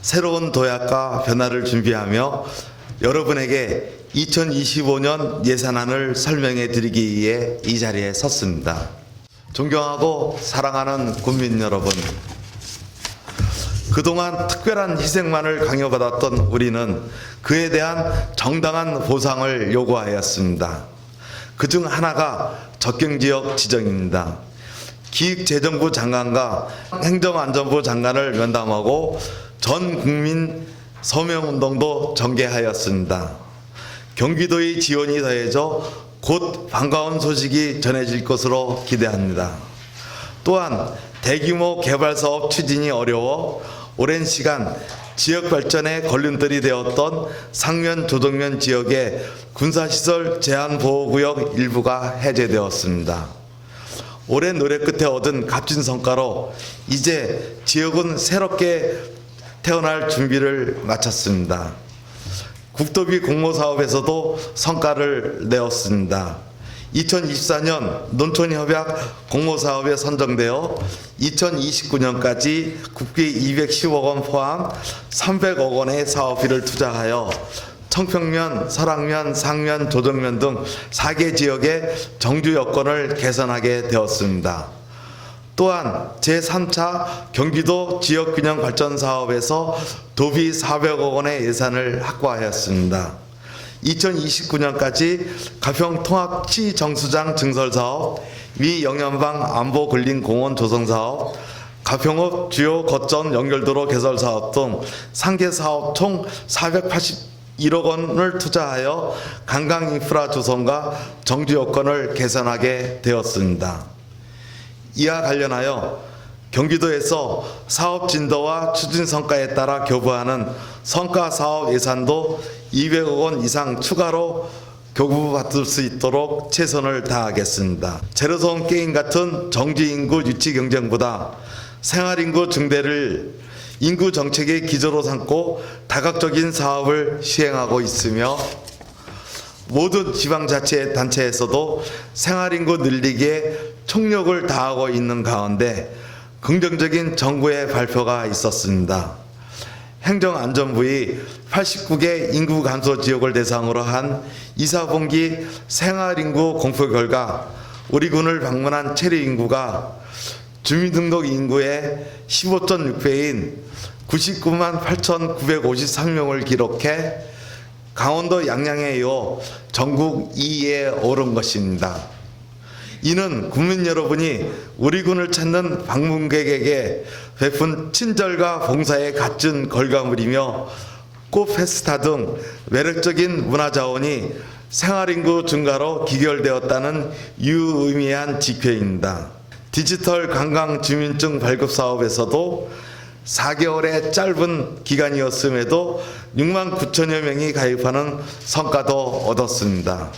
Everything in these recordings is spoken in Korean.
새로운 도약과 변화를 준비하며 여러분에게 2025년 예산안을 설명해 드리기 위해 이 자리에 섰습니다. 존경하고 사랑하는 국민 여러분, 그동안 특별한 희생만을 강요받았던 우리는 그에 대한 정당한 보상을 요구하였습니다. 그중 하나가 적경지역 지정입니다. 기획재정부 장관과 행정안전부 장관을 면담하고 전 국민 서명운동도 전개하였습니다. 경기도의 지원이 더해져 곧 반가운 소식이 전해질 것으로 기대합니다. 또한 대규모 개발사업 추진이 어려워 오랜 시간 지역 발전에 걸림돌이 되었던 상면 조정면 지역의 군사시설 제한보호구역 일부가 해제되었습니다. 오랜 노력 끝에 얻은 값진 성과로 이제 지역은 새롭게 태어날 준비를 마쳤습니다. 국도비 공모사업에서도 성과를 내었습니다. 2024년 농촌협약 공모사업에 선정되어 2029년까지 국비 210억 원 포함 300억 원의 사업비를 투자하여 청평면, 설악면, 상면, 조정면 등 4개 지역의 정주 여건을 개선하게 되었습니다. 또한 제3차 경기도 지역균형 발전 사업에서 도비 400억 원의 예산을 확보하였습니다. 2029년까지 가평 통합시 정수장 증설 사업, 위 영연방 안보 근린 공원 조성 사업, 가평읍 주요 거점 연결도로 개설 사업 등 3개 사업 총 481억 원을 투자하여 관광 인프라 조성과 정주 여건을 개선하게 되었습니다. 이와 관련하여 경기도에서 사업 진도와 추진 성과에 따라 교부하는 성과 사업 예산도 200억 원 이상 추가로 교부받을 수 있도록 최선을 다하겠습니다. 제로섬 게임 같은 정지인구 유치 경쟁보다 생활인구 증대를 인구 정책의 기조로 삼고 다각적인 사업을 시행하고 있으며 모든 지방자치단체에서도 생활인구 늘리기에 총력을 다하고 있는 가운데 긍정적인 정부의 발표가 있었습니다. 행정안전부의 89개 인구 감소 지역을 대상으로 한 2, 4분기 생활인구 공표 결과 우리 군을 방문한 체류 인구가 주민등록 인구의 15.6배인 99만 8,953명을 기록해 강원도 양양에 이어 전국 2위에 오른 것입니다. 이는 국민 여러분이 우리 군을 찾는 방문객에게 베푼 친절과 봉사의 값진 결과물이며 꽃 페스타 등 매력적인 문화자원이 생활인구 증가로 기결되었다는 유의미한 지표입니다. 디지털 관광 주민증 발급 사업에서도 4개월의 짧은 기간이었음에도 6만 9천여 명이 가입하는 성과도 얻었습니다.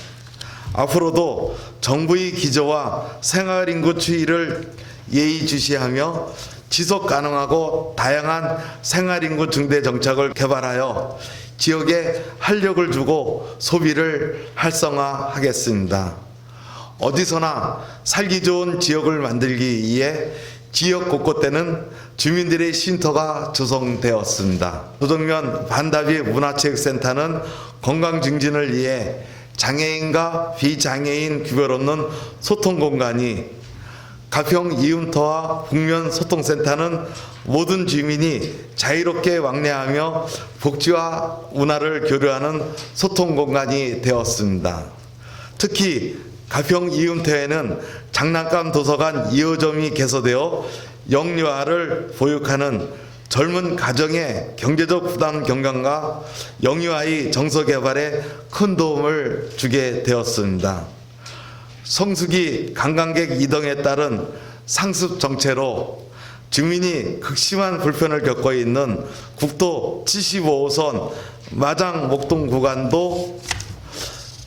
앞으로도 정부의 기조와 생활인구 추이를 예의주시하며 지속 가능하고 다양한 생활인구 증대 정책을 개발하여 지역에 활력을 주고 소비를 활성화하겠습니다. 어디서나 살기 좋은 지역을 만들기 위해 지역 곳곳에는 주민들의 쉼터가 조성되었습니다. 조정면 반다비 문화체육센터는 건강 증진을 위해 장애인과 비장애인 구별 없는 소통 공간이, 가평 이움터와 북면 소통센터는 모든 주민이 자유롭게 왕래하며 복지와 문화를 교류하는 소통 공간이 되었습니다. 특히 가평 이움터에는 장난감 도서관 2호점이 개소되어 영유아를 보육하는 젊은 가정의 경제적 부담 경감과 영유아의 정서 개발에 큰 도움을 주게 되었습니다. 성수기 관광객 이동에 따른 상습 정체로 주민이 극심한 불편을 겪고 있는 국도 75호선 마장 목동 구간도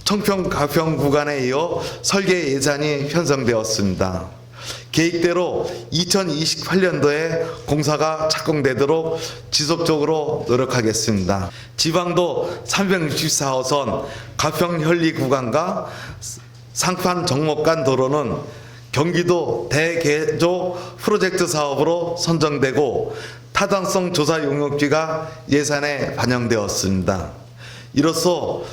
청평 가평 구간에 이어 설계 예산이 편성되었습니다. 계획대로 2028년도에 공사가 착공되도록 지속적으로 노력하겠습니다. 지방도 364호선 가평 현리 구간과 상판 정목간 도로는 경기도 대개조 프로젝트 사업으로 선정되고 타당성 조사 용역비가 예산에 반영되었습니다. 이로써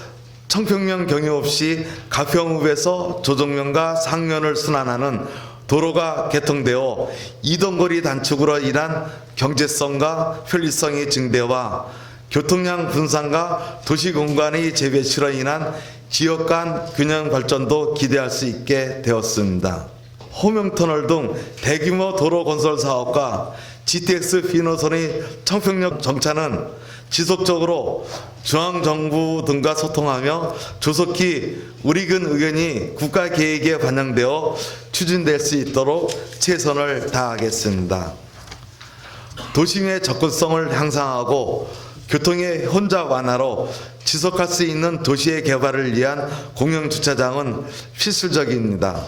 청평면 경유 없이 가평읍에서 조정면과 상면을 순환하는 도로가 개통되어 이동거리 단축으로 인한 경제성과 편리성의 증대와 교통량 분산과 도시 공간의 재배치로 인한 지역 간 균형 발전도 기대할 수 있게 되었습니다. 호명터널 등 대규모 도로 건설 사업과 GTX 비노선의 청평역 정차는 지속적으로 중앙정부 등과 소통하며 조속히 우리군 의견이 국가계획에 반영되어 추진될 수 있도록 최선을 다하겠습니다. 도심의 접근성을 향상하고 교통의 혼잡 완화로 지속할 수 있는 도시의 개발을 위한 공영주차장은 필수적입니다.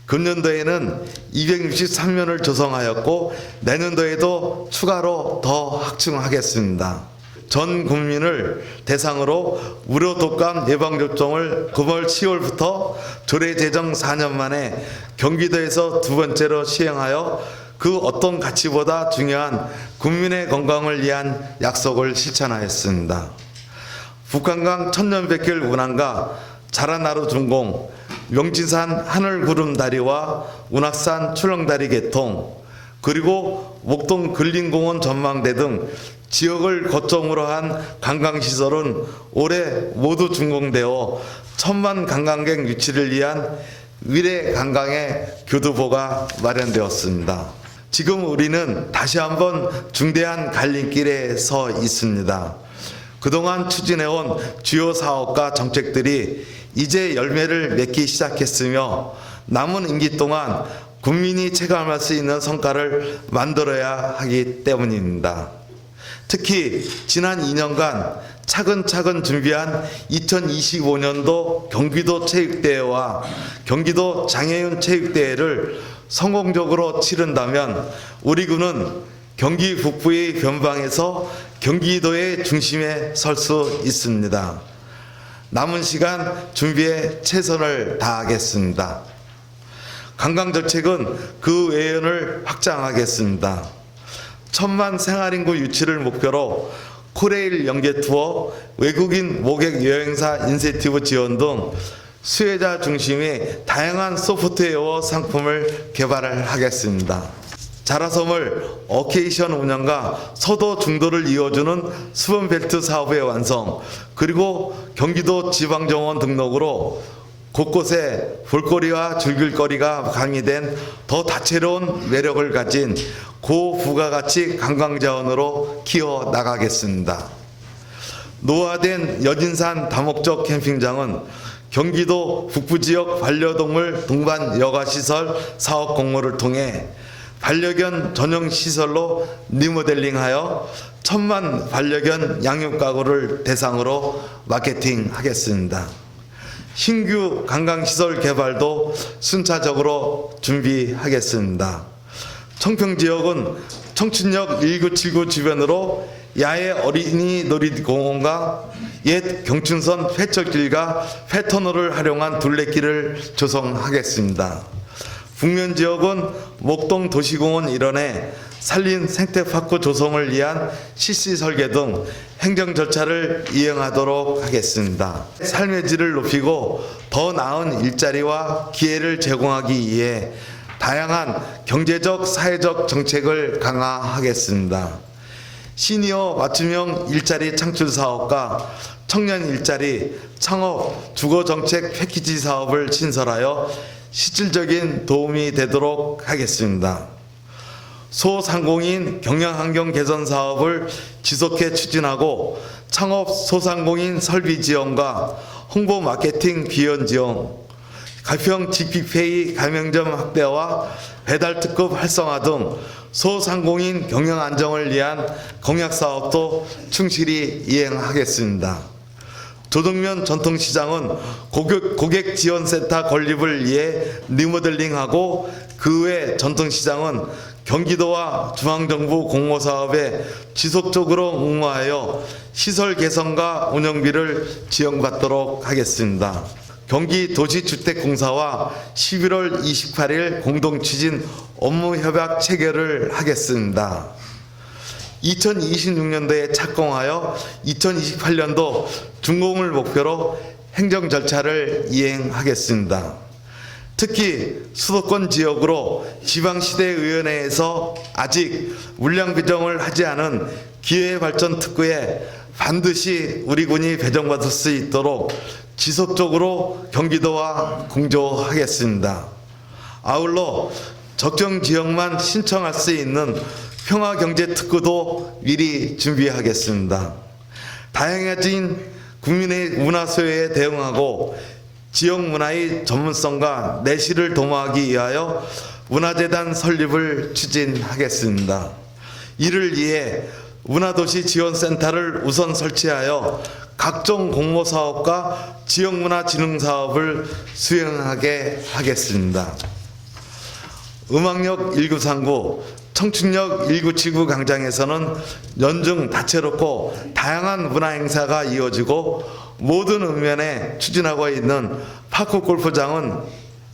금년도에는 263면을 조성하였고 내년도에도 추가로 더 확충하겠습니다. 전 국민을 대상으로 무료 독감 예방접종을 9월 10월부터 조례 제정 4년 만에 경기도에서 두 번째로 시행하여 그 어떤 가치보다 중요한 국민의 건강을 위한 약속을 실천하였습니다. 북한강 천년백길 운항과 자라나루 준공, 명지산 하늘구름다리와 운악산 출렁다리 개통, 그리고 목동 근린공원 전망대 등 지역을 거점으로 한 관광시설은 올해 모두 준공되어 1000만 관광객 유치를 위한 미래 관광의 교두보가 마련되었습니다. 지금 우리는 다시 한번 중대한 갈림길에 서 있습니다. 그동안 추진해온 주요 사업과 정책들이 이제 열매를 맺기 시작했으며 남은 임기 동안 국민이 체감할 수 있는 성과를 만들어야 하기 때문입니다. 특히 지난 2년간 차근차근 준비한 2025년도 경기도 체육대회와 경기도 장애인 체육대회를 성공적으로 치른다면 우리 군은 경기 북부의 변방에서 경기도의 중심에 설 수 있습니다. 남은 시간 준비에 최선을 다하겠습니다. 관광정책은 그 외연을 확장하겠습니다. 1000만 생활인구 유치를 목표로 코레일 연계 투어, 외국인 모객 여행사 인센티브 지원 등 수혜자 중심의 다양한 소프트웨어 상품을 개발하겠습니다. 자라섬을 어케이션 운영과 서도 중도를 이어주는 수번벨트 사업의 완성, 그리고 경기도 지방정원 등록으로 곳곳에 볼거리와 즐길거리가 가미된 더 다채로운 매력을 가진 고부가가치 관광자원으로 키워 나가겠습니다. 노화된 여진산 다목적 캠핑장은 경기도 북부지역 반려동물 동반 여가시설 사업 공모를 통해 반려견 전용 시설로 리모델링하여 1000만 반려견 양육 가구를 대상으로 마케팅하겠습니다. 신규 관광시설 개발도 순차적으로 준비하겠습니다. 청평지역은 청춘역 1979 주변으로 야외 어린이 놀이공원과 옛 경춘선 회철길과 회터널을 활용한 둘레길을 조성하겠습니다. 북면 지역은 목동 도시공원 일원에 산림 생태파크 조성을 위한 CC 설계 등 행정 절차를 이행하도록 하겠습니다. 삶의 질을 높이고 더 나은 일자리와 기회를 제공하기 위해 다양한 경제적, 사회적 정책을 강화하겠습니다. 시니어 맞춤형 일자리 창출 사업과 청년 일자리, 창업, 주거정책 패키지 사업을 신설하여 실질적인 도움이 되도록 하겠습니다. 소상공인 경영환경 개선 사업을 지속해 추진하고 창업 소상공인 설비 지원과 홍보 마케팅 비원 지원, 가평 GP페이 가맹점 확대와 배달 특급 활성화 등 소상공인 경영 안정을 위한 공약 사업도 충실히 이행하겠습니다. 조정면 전통시장은 고객 지원센터 건립을 위해 리모델링하고 그 외 전통시장은 경기도와 중앙정부 공모사업에 지속적으로 응모하여 시설 개선과 운영비를 지원받도록 하겠습니다. 경기도시주택공사와 11월 28일 공동추진 업무협약 체결을 하겠습니다. 2026년도에 착공하여 2028년도 준공을 목표로 행정 절차를 이행하겠습니다. 특히 수도권 지역으로 지방시대의원회에서 아직 물량 배정을 하지 않은 기회발전 특구에 반드시 우리 군이 배정받을 수 있도록 지속적으로 경기도와 공조하겠습니다. 아울러 적정 지역만 신청할 수 있는 평화경제특구도 미리 준비하겠습니다. 다양해진 국민의 문화 소요에 대응하고 지역 문화의 전문성과 내실을 도모하기 위하여 문화재단 설립을 추진하겠습니다. 이를 위해 문화도시 지원센터를 우선 설치하여 각종 공모사업과 지역문화진흥사업을 수행하게 하겠습니다. 음악역 1939, 청춘역 1979 광장에서는 연중 다채롭고 다양한 문화행사가 이어지고 모든 읍면에 추진하고 있는 파크 골프장은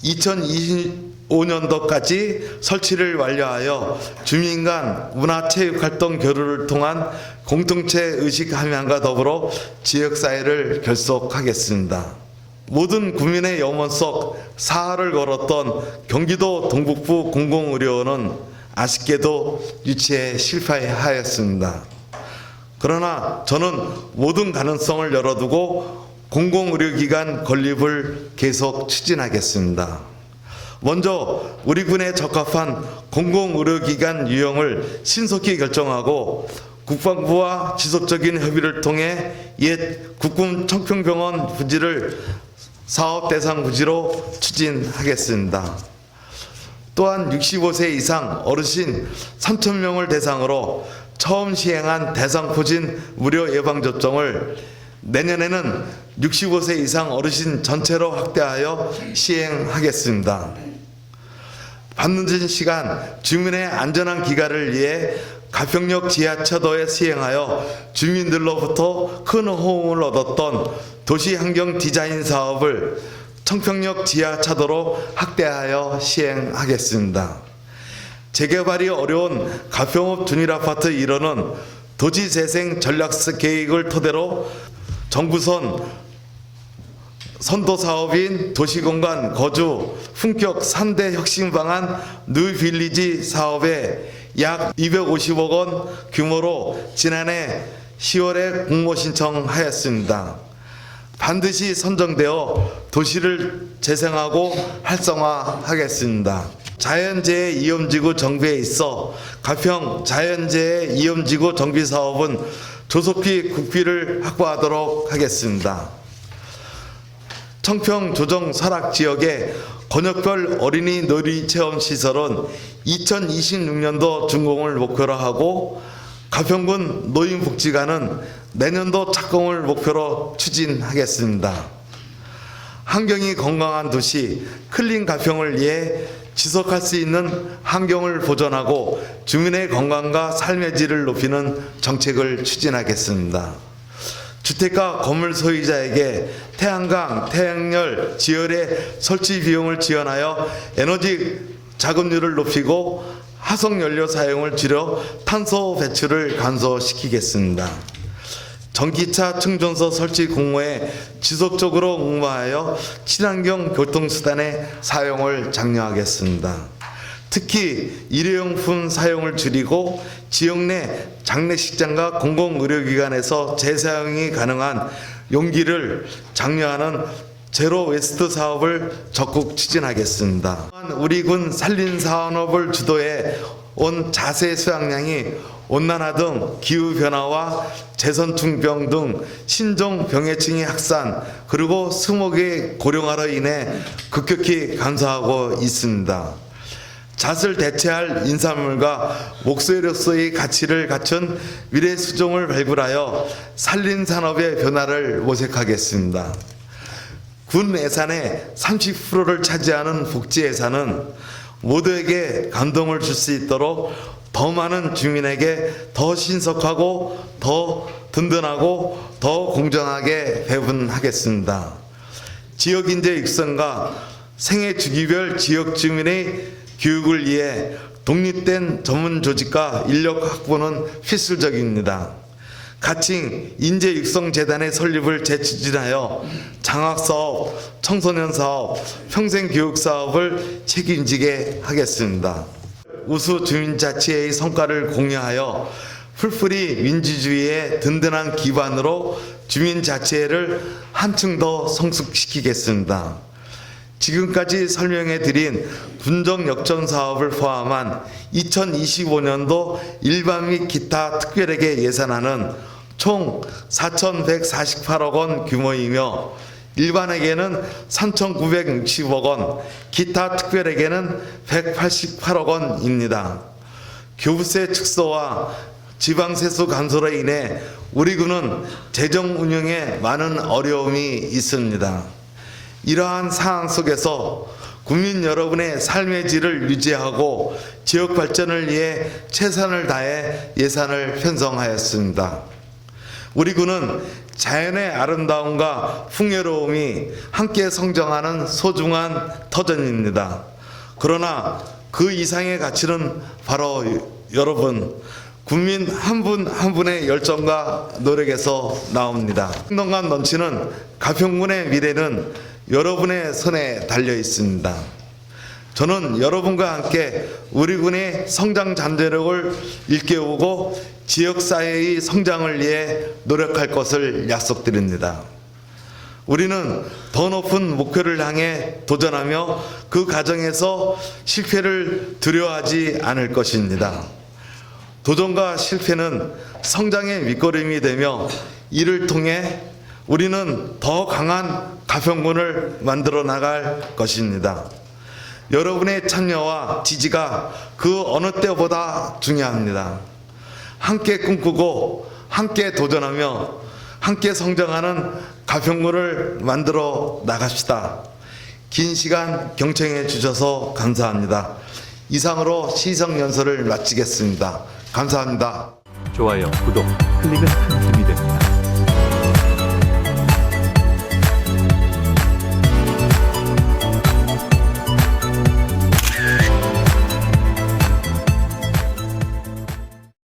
2025년도까지 설치를 완료하여 주민 간 문화체육활동 교류를 통한 공동체 의식 함양과 더불어 지역사회를 결속하겠습니다. 모든 국민의 염원 속 사활을 걸었던 경기도 동북부 공공의료원은 아쉽게도 유치에 실패하였습니다. 그러나 저는 모든 가능성을 열어두고 공공의료기관 건립을 계속 추진하겠습니다. 먼저 우리 군에 적합한 공공의료기관 유형을 신속히 결정하고 국방부와 지속적인 협의를 통해 옛 국군 청평병원 부지를 사업 대상 부지로 추진하겠습니다. 또한 65세 이상 어르신 3,000명을 대상으로 처음 시행한 대상포진 무료 예방접종을 내년에는 65세 이상 어르신 전체로 확대하여 시행하겠습니다. 밤늦은 시간 주민의 안전한 귀가를 위해 가평역 지하차도에 시행하여 주민들로부터 큰 호응을 얻었던 도시환경 디자인 사업을 청평역 지하차도로 확대하여 시행하겠습니다. 재개발이 어려운 가평읍 둔일아파트 1호는 도시재생 전략 계획을 토대로 정부선 선도사업인 도시공간 거주 품격 3대 혁신방안 뉴빌리지 사업에 약 250억 원 규모로 지난해 10월에 공모 신청하였습니다. 반드시 선정되어 도시를 재생하고 활성화하겠습니다. 자연재해 위험지구 정비에 있어 가평 자연재해 위험지구 정비 사업은 조속히 국비를 확보하도록 하겠습니다. 청평 조정 설악 지역의 권역별 어린이 놀이 체험 시설은 2026년도 준공을 목표로 하고 가평군 노인복지관은 내년도 착공을 목표로 추진하겠습니다. 환경이 건강한 도시 클린 가평을 위해 지속할 수 있는 환경을 보존하고 주민의 건강과 삶의 질을 높이는 정책을 추진하겠습니다. 주택가 건물 소유자에게 태양광, 태양열, 지열의 설치 비용을 지원하여 에너지 자금률을 높이고 화석연료 사용을 줄여 탄소 배출을 감소시키겠습니다. 전기차 충전소 설치 공모에 지속적으로 응모하여 친환경 교통수단의 사용을 장려하겠습니다. 특히 일회용품 사용을 줄이고 지역 내 장례식장과 공공의료기관에서 재사용이 가능한 용기를 장려하는 제로 웨스트 사업을 적극 추진하겠습니다. 또한 우리 군 산림산업을 주도해 온 자세 수확량이 온난화 등 기후변화와 재선충병 등 신종 병해충의 확산 그리고 스모그의 고령화로 인해 급격히 감소하고 있습니다. 잣을 대체할 인산물과 목소리로서의 가치를 갖춘 미래 수종을 발굴하여 산림산업의 변화를 모색하겠습니다. 군 예산의 30%를 차지하는 복지 예산은 모두에게 감동을 줄 수 있도록 더 많은 주민에게 더 신속하고 더 든든하고 더 공정하게 배분하겠습니다. 지역인재 육성과 생애 주기별 지역 주민의 교육을 위해 독립된 전문 조직과 인력 확보는 필수적입니다. 가칭 인재육성재단의 설립을 재추진하여 장학사업, 청소년사업, 평생교육사업을 책임지게 하겠습니다. 우수 주민자치회의 성과를 공유하여 풀뿌리 민주주의의 든든한 기반으로 주민자치회를 한층 더 성숙시키겠습니다. 지금까지 설명해 드린 군정역전 사업을 포함한 2025년도 일반 및 기타 특별회계 예산안은 총 4,148억 원 규모이며 일반회계는 3,960억 원, 기타 특별회계는 188억 원입니다. 교부세 축소와 지방세수 감소로 인해 우리 군은 재정 운영에 많은 어려움이 있습니다. 이러한 상황 속에서 국민 여러분의 삶의 질을 유지하고 지역 발전을 위해 최선을 다해 예산을 편성하였습니다. 우리 군은 자연의 아름다움과 풍요로움이 함께 성장하는 소중한 터전입니다. 그러나 그 이상의 가치는 바로 여러분, 국민 한 분 한 분의 열정과 노력에서 나옵니다. 행동감 넘치는 가평군의 미래는 여러분의 손에 달려 있습니다. 저는 여러분과 함께 우리 군의 성장 잠재력을 일깨우고 지역사회의 성장을 위해 노력할 것을 약속드립니다. 우리는 더 높은 목표를 향해 도전하며 그 과정에서 실패를 두려워하지 않을 것입니다. 도전과 실패는 성장의 밑거름이 되며 이를 통해 우리는 더 강한 가평군을 만들어 나갈 것입니다. 여러분의 참여와 지지가 그 어느 때보다 중요합니다. 함께 꿈꾸고 함께 도전하며 함께 성장하는 가평군을 만들어 나갑시다. 긴 시간 경청해 주셔서 감사합니다. 이상으로 시성연설을 마치겠습니다. 감사합니다. 좋아요, 구독, 클릭은 큰 힘이 됩니다.